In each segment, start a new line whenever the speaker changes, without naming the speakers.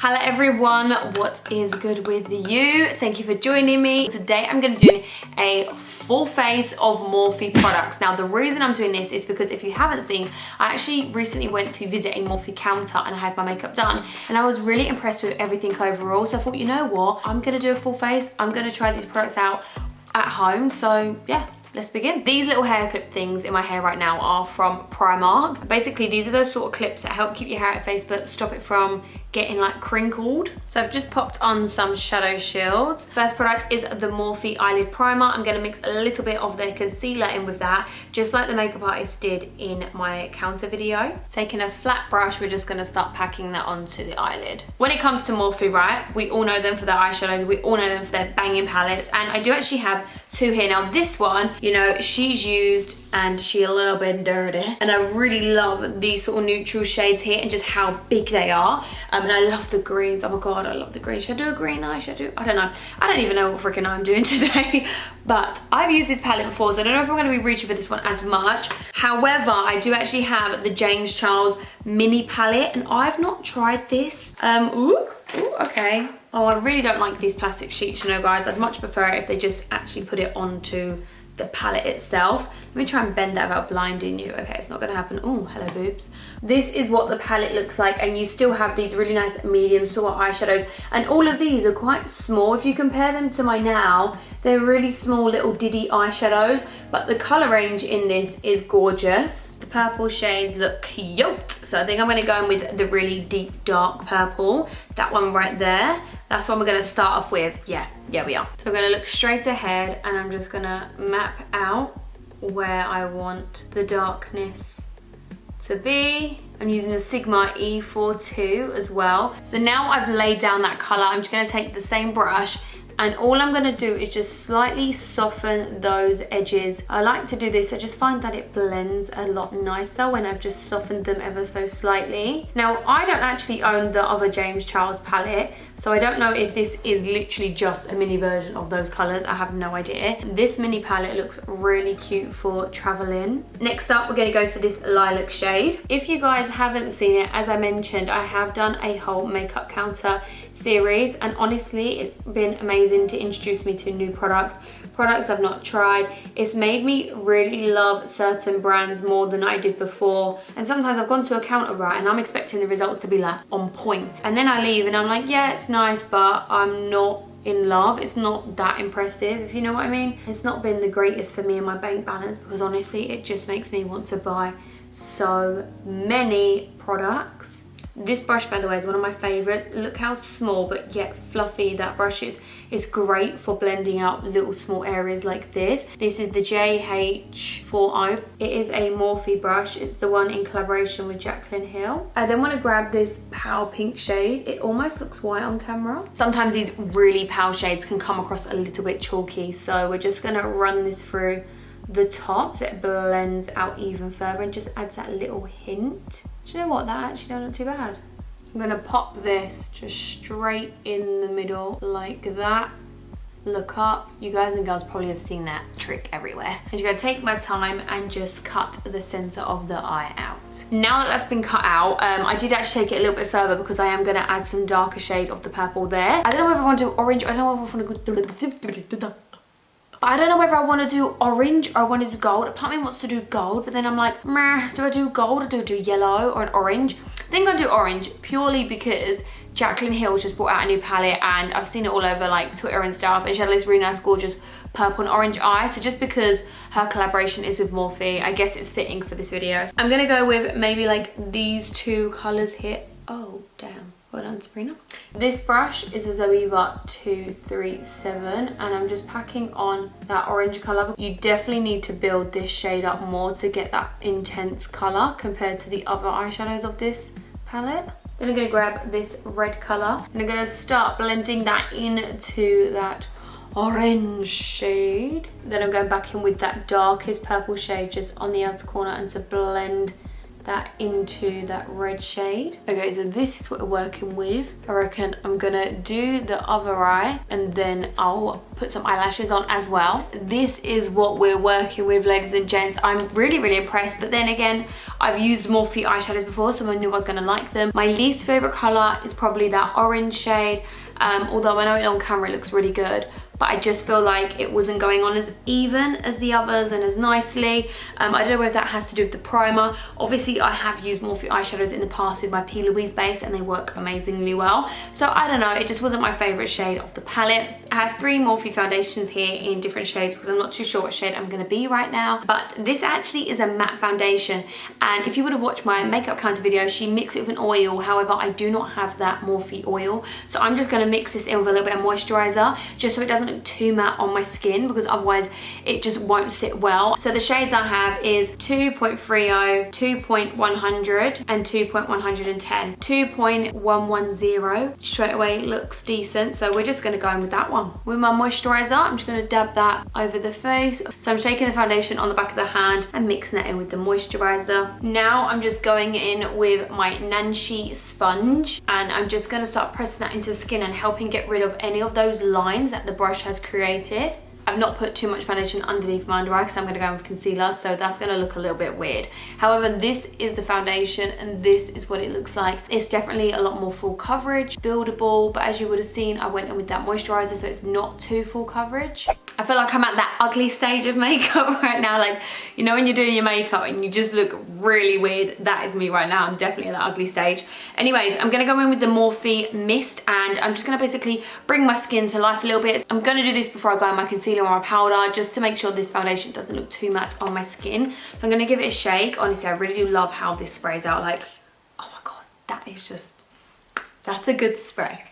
Hello everyone, what is good with you? Thank you for joining me. Today I'm going to be doing a full face of Morphe products. Now the reason I'm doing this is because if you haven't seen, I actually recently went to visit a Morphe counter and I had my makeup done and I was really impressed with everything overall. So I thought, you know what, I'm going to do a full face. I'm going to try these products out at home. So yeah. Let's begin. These little hair clip things in my hair right now are from Primark. Basically, these are those sort of clips that help keep your hair out of face but stop it from getting like crinkled. So I've just popped on some shadow shields. First product is the Morphe Eyelid Primer. I'm going to mix a little bit of their concealer in with that, just like the makeup artist did in my counter video. Taking a flat brush, we're just going to start packing that onto the eyelid. When it comes to Morphe, right, we all know them for their eyeshadows, we all know them for their banging palettes, and I do actually have two here. Now this one, you know, she's used and she a little bit dirty, and I really love these sort of neutral shades here and just how big they are. And I love the greens. Oh my god, I love the greens. Should I do a green eyeshadow? I don't know. I don't even know what freaking I'm doing today. But I've used this palette before, so I don't know if I'm going to be reaching for this one as much. However, I do actually have the James Charles mini palette and I've not tried this. Ooh, okay. Oh, I really don't like these plastic sheets, you know, guys. I'd much prefer it if they just actually put it onto the palette itself. Let me try and bend that without blinding you. Okay, it's not gonna happen. Oh, hello boobs. This is what the palette looks like, and you still have these really nice medium sort of eyeshadows, and all of these are quite small. If you compare them to my now, they're really small little diddy eyeshadows, but the color range in this is gorgeous. The purple shades look cute, so I think I'm gonna go in with the really deep dark purple, that one right there. That's what we're gonna start off with. Yeah, we are. So I'm gonna look straight ahead and I'm just gonna map out where I want the darkness to be. I'm using a Sigma E42 as well. So now I've laid down that color, I'm just gonna take the same brush and all I'm gonna do is just slightly soften those edges. I like to do this, I just find that it blends a lot nicer when I've just softened them ever so slightly. Now, I don't actually own the other James Charles palette, so I don't know if this is literally just a mini version of those colors. I have no idea. This mini palette looks really cute for traveling. Next up, we're gonna go for this lilac shade. If you guys haven't seen it, as I mentioned, I have done a whole makeup counter series, and honestly, it's been amazing to introduce me to new products I've not tried. It's made me really love certain brands more than I did before, and sometimes I've gone to a counter, right, and I'm expecting the results to be like on point, and then I leave and I'm like, yeah, it's nice, but I'm not in love. It's not that impressive, if you know what I mean. It's not been the greatest for me and my bank balance, because honestly it just makes me want to buy so many products. This brush, by the way, is one of my favorites. Look how small but yet fluffy that brush is. It's great for blending out little small areas like this. This is the JH40. It is a Morphe brush. It's the one in collaboration with Jaclyn Hill. I then want to grab this pale pink shade. It almost looks white on camera. Sometimes these really pale shades can come across a little bit chalky, so we're just gonna run this through the top so it blends out even further and just adds that little hint. Do you know what, that actually don't look too bad. I'm gonna pop this just straight in the middle like that. Look up. You guys and girls probably have seen that trick everywhere. I'm just gonna take my time and just cut the center of the eye out. Now that that's been cut out, I did actually take it a little bit further because I am gonna add some darker shade of the purple there. I don't know whether I want to do orange, I don't know whether I want to go I don't know whether I want to do orange or I want to do gold. Part of me wants to do gold, but then I'm like, meh, do I do gold or do I do yellow or an orange? I think I'll do orange purely because Jaclyn Hill just brought out a new palette and I've seen it all over like Twitter and stuff, and she had this really nice gorgeous purple and orange eye. So just because her collaboration is with Morphe, I guess it's fitting for this video. I'm gonna go with maybe like these two colors here. Oh, damn. Well done, Sabrina. This brush is a Zoeva 237 and I'm just packing on that orange color. You definitely need to build this shade up more to get that intense color compared to the other eyeshadows of this palette. Then I'm gonna grab this red color and I'm gonna start blending that into that orange shade. Then I'm going back in with that darkest purple shade just on the outer corner and to blend that into that red shade. Okay, so this is what we're working with. I reckon I'm gonna do the other eye and then I'll put some eyelashes on as well. This is what we're working with, ladies and gents. I'm really, really impressed, but then again, I've used Morphe eyeshadows before, so I knew I was gonna like them. My least favorite color is probably that orange shade, although I know it on camera it looks really good, but I just feel like it wasn't going on as even as the others and as nicely. I don't know if that has to do with the primer. Obviously, I have used Morphe eyeshadows in the past with my P. Louise base and they work amazingly well. So I don't know, it just wasn't my favorite shade of the palette. I have 3 Morphe foundations here in different shades because I'm not too sure what shade I'm gonna be right now. But this actually is a matte foundation. And if you would have watched my makeup counter video, she mixed it with an oil. However, I do not have that Morphe oil. So I'm just gonna mix this in with a little bit of moisturizer just so it doesn't look too matte on my skin, because otherwise it just won't sit well. So the shades I have is 2.30, 2.100 and 2.110. 2.110 straight away looks decent, so we're just going to go in with that one. With my moisturizer, I'm just going to dab that over the face. So I'm shaking the foundation on the back of the hand and mixing that in with the moisturizer. Now I'm just going in with my Nanshi sponge and I'm just going to start pressing that into the skin and helping get rid of any of those lines that the brush has created. I've not put too much foundation underneath my under eye because I'm going to go in with concealer, so that's going to look a little bit weird. However, this is the foundation and this is what it looks like. It's definitely a lot more full coverage, buildable, but as you would have seen, I went in with that moisturizer, so it's not too full coverage. I feel like I'm at that ugly stage of makeup right now. Like, you know when you're doing your makeup and you just look really weird? That is me right now. I'm definitely at that ugly stage. Anyways, I'm going to go in with the Morphe Mist and I'm just going to basically bring my skin to life a little bit. I'm going to do this before I go in my concealer or my powder, just to make sure this foundation doesn't look too matte on my skin. So I'm going to give it a shake. Honestly, I really do love how this sprays out. Like, oh my god, that is just, that's a good spray.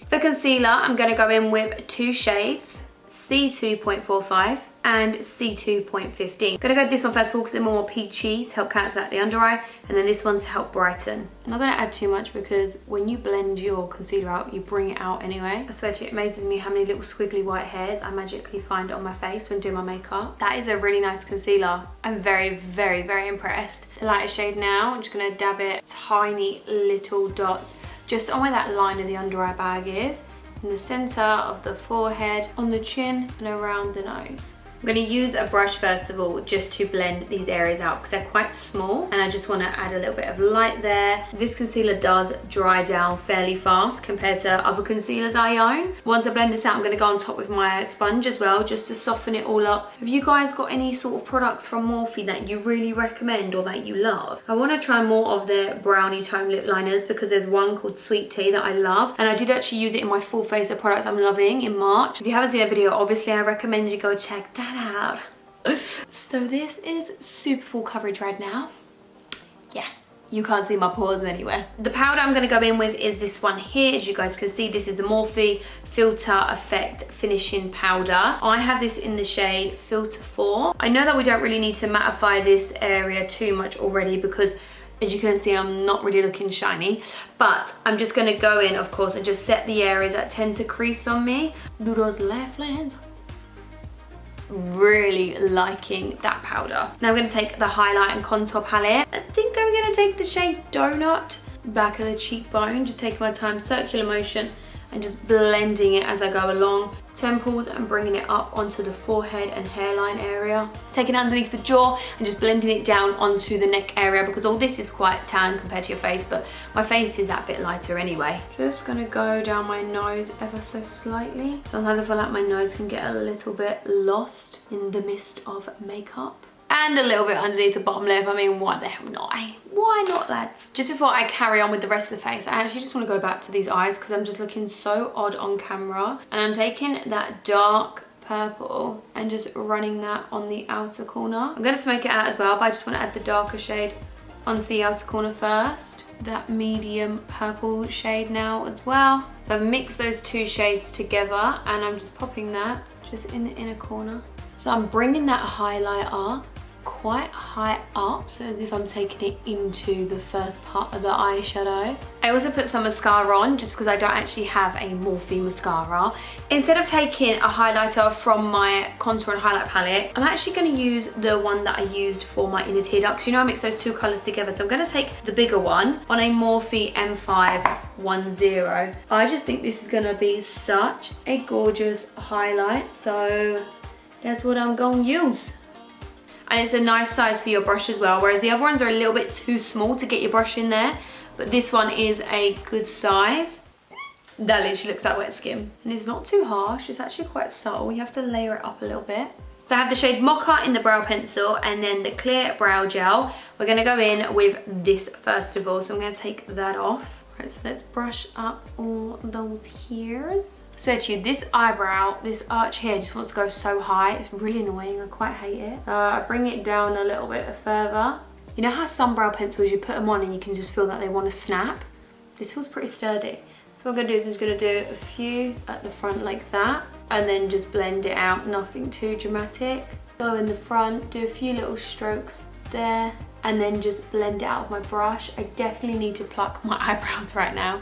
For concealer, I'm going to go in with 2 shades, C2.45 and C2.15. Gonna go with this one first of all because they're more peachy to help cancel out the under eye, and then this one to help brighten. I'm not gonna add too much because when you blend your concealer out, you bring it out anyway. I swear to you, it amazes me how many little squiggly white hairs I magically find on my face when doing my makeup. That is a really nice concealer. I'm very, very, very impressed. The lighter shade now, I'm just gonna dab it tiny little dots just on where that line of the under eye bag is, in the center of the forehead, on the chin and around the nose. I'm going to use a brush first of all just to blend these areas out because they're quite small and I just want to add a little bit of light there. This concealer does dry down fairly fast compared to other concealers I own. Once I blend this out, I'm going to go on top with my sponge as well just to soften it all up. Have you guys got any sort of products from Morphe that you really recommend or that you love? I want to try more of their brownie tone lip liners because there's one called Sweet Tea that I love, and I did actually use it in my full face of products I'm loving in March. If you haven't seen that video, obviously I recommend you go check that out. So this is super full coverage right now. Yeah, you can't see my pores anywhere. The powder I'm going to go in with is this one here. As you guys can see, this is the Morphe Filter Effect Finishing Powder. I have this in the shade Filter 4. I know that we don't really need to mattify this area too much already because as you can see, I'm not really looking shiny, but I'm just going to go in, of course, and just set the areas that tend to crease on me. Do those laugh lines. Really liking that powder. Now I'm going to take the highlight and contour palette. I think I'm going to take the shade Donut, back of the cheekbone, just taking my time, circular motion, and just blending it as I go along. Temples and bringing it up onto the forehead and hairline area. Taking it underneath the jaw and just blending it down onto the neck area because all this is quite tan compared to your face, but my face is that bit lighter anyway. Just gonna go down my nose ever so slightly. Sometimes I feel like my nose can get a little bit lost in the mist of makeup. And a little bit underneath the bottom lip. I mean, why the hell not, eh? Why not, lads? Just before I carry on with the rest of the face, I actually just want to go back to these eyes because I'm just looking so odd on camera. And I'm taking that dark purple and just running that on the outer corner. I'm going to smoke it out as well, but I just want to add the darker shade onto the outer corner first. That medium purple shade now as well. So I've mixed those 2 shades together and I'm just popping that just in the inner corner. So I'm bringing that highlight up quite high up, so as if I'm taking it into the first part of the eyeshadow. I also put some mascara on just because I don't actually have a Morphe mascara. Instead of taking a highlighter from my contour and highlight palette, I'm actually going to use the one that I used for my inner tear ducts. You know, I mix those two colours together, so I'm going to take the bigger one on a Morphe M510. I just think this is going to be such a gorgeous highlight, so that's what I'm going to use. And it's a nice size for your brush as well, whereas the other ones are a little bit too small to get your brush in there, but this one is a good size. That literally looks like wet skin. And it's not too harsh, it's actually quite subtle. You have to layer it up a little bit. So I have the shade Mocha in the brow pencil and then the clear brow gel. We're gonna go in with this first of all, so I'm gonna take that off. Right, so let's brush up all those hairs. I swear to you, this eyebrow, this arch here just wants to go so high. It's really annoying, I quite hate it. I bring it down a little bit further. You know how some brow pencils, you put them on and you can just feel that they want to snap? This feels pretty sturdy. So what I'm gonna do is I'm just gonna do a few at the front like that, and then just blend it out, nothing too dramatic. Go in the front, do a few little strokes there, and then just blend it out with my brush. I definitely need to pluck my eyebrows right now.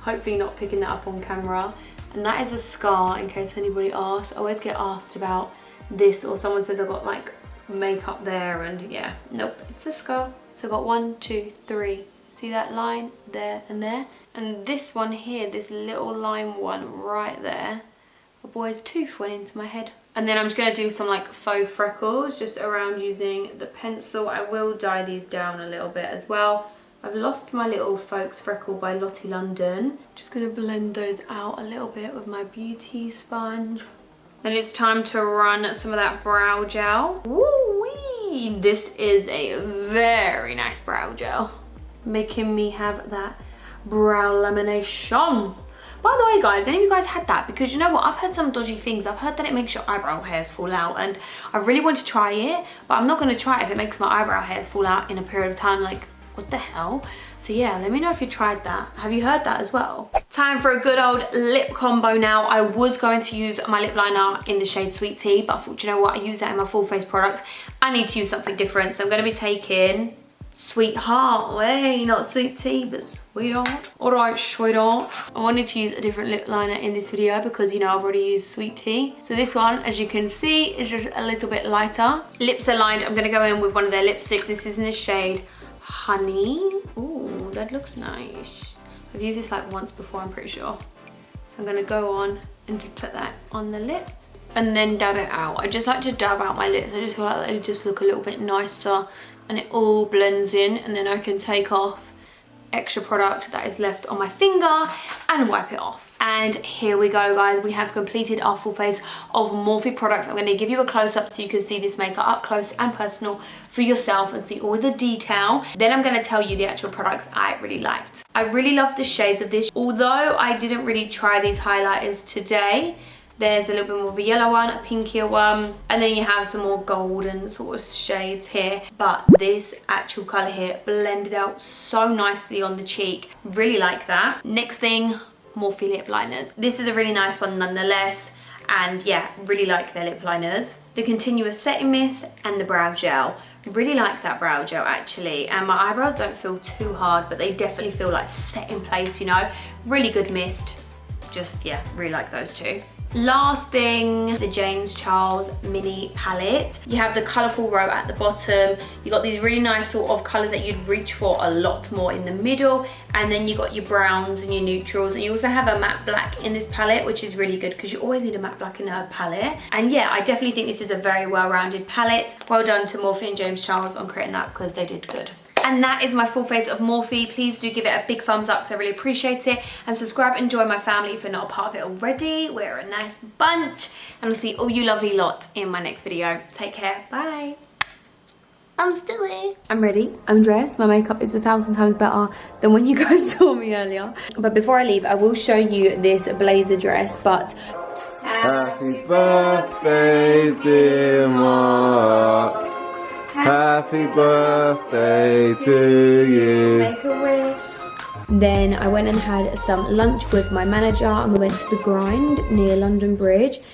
Hopefully not picking that up on camera. And that is a scar, in case anybody asks. I always get asked about this, or someone says I've got like makeup there, and yeah, nope, it's a scar. So I've got 1, 2, 3. See that line there and there? And this one here, this little line one right there, a boy's tooth went into my head. And then I'm just going to do some like faux freckles just around using the pencil. I will dye these down a little bit as well. I've lost my little folks freckle by Lottie London. Just going to blend those out a little bit with my beauty sponge. Then it's time to run some of that brow gel. Woo-wee! This is a very nice brow gel, making me have that brow lamination. By the way guys, any of you guys had that? Because you know what, I've heard some dodgy things. I've heard that it makes your eyebrow hairs fall out, and I really want to try it, but I'm not going to try it if it makes my eyebrow hairs fall out in a period of time. Like, what the hell? So yeah, let me know if you tried that. Have you heard that as well? Time for a good old lip combo now. I was going to use my lip liner in the shade Sweet Tea, but I thought, you know what, I use that in my full face products. I need to use something different, so I'm going to be taking Sweetheart. Hey, not Sweet Tea, but Sweetheart. Alright, Sweetheart. I wanted to use a different lip liner in this video because, you know, I've already used Sweet Tea. So this one, as you can see, is just a little bit lighter. Lips are lined. I'm going to go in with one of their lipsticks. This is in the shade Honey. Ooh, that looks nice. I've used this like once before, I'm pretty sure. So I'm going to go on and just put that on the lips and then dab it out. I just like to dab out my lips. I just feel like they just look a little bit nicer and it all blends in, and then I can take off extra product that is left on my finger and wipe it off. And here we go guys, we have completed our full face of Morphe products. I'm going to give you a close-up so you can see this makeup up close and personal for yourself and see all the detail. Then I'm going to tell you the actual products I really liked. I really loved the shades of this, although I didn't really try these highlighters today. There's a little bit more of a yellow one, a pinkier one, and then you have some more golden sort of shades here. But this actual colour here blended out so nicely on the cheek. Really like that. Next thing, Morphe lip liners. This is a really nice one nonetheless, and yeah, really like their lip liners. The continuous setting mist and the brow gel. Really like that brow gel actually, and my eyebrows don't feel too hard, but they definitely feel like set in place, you know. Really good mist. Just yeah, really like those two. Last thing, the James Charles mini palette. You have the colourful row at the bottom. You got these really nice sort of colours that you'd reach for a lot more in the middle, and then you got your browns and your neutrals, and you also have a matte black in this palette, which is really good because you always need a matte black in a palette. And yeah, I definitely think this is a very well-rounded palette. Well done to Morphe and James Charles on creating that, because they did good. And that is my full face of Morphe. Please do give it a big thumbs up because I really appreciate it. And subscribe and join my family if you're not a part of it already. We're a nice bunch. And I'll see all you lovely lot in my next video. Take care. Bye. I'm still here. I'm ready. I'm dressed. My makeup is 1,000 times better than when you guys saw me earlier. But before I leave, I will show you this blazer dress. But
happy birthday, dear Mark. Happy birthday to you.
Make a wish. Then I went and had some lunch with my manager, and we went to the Grind near London Bridge.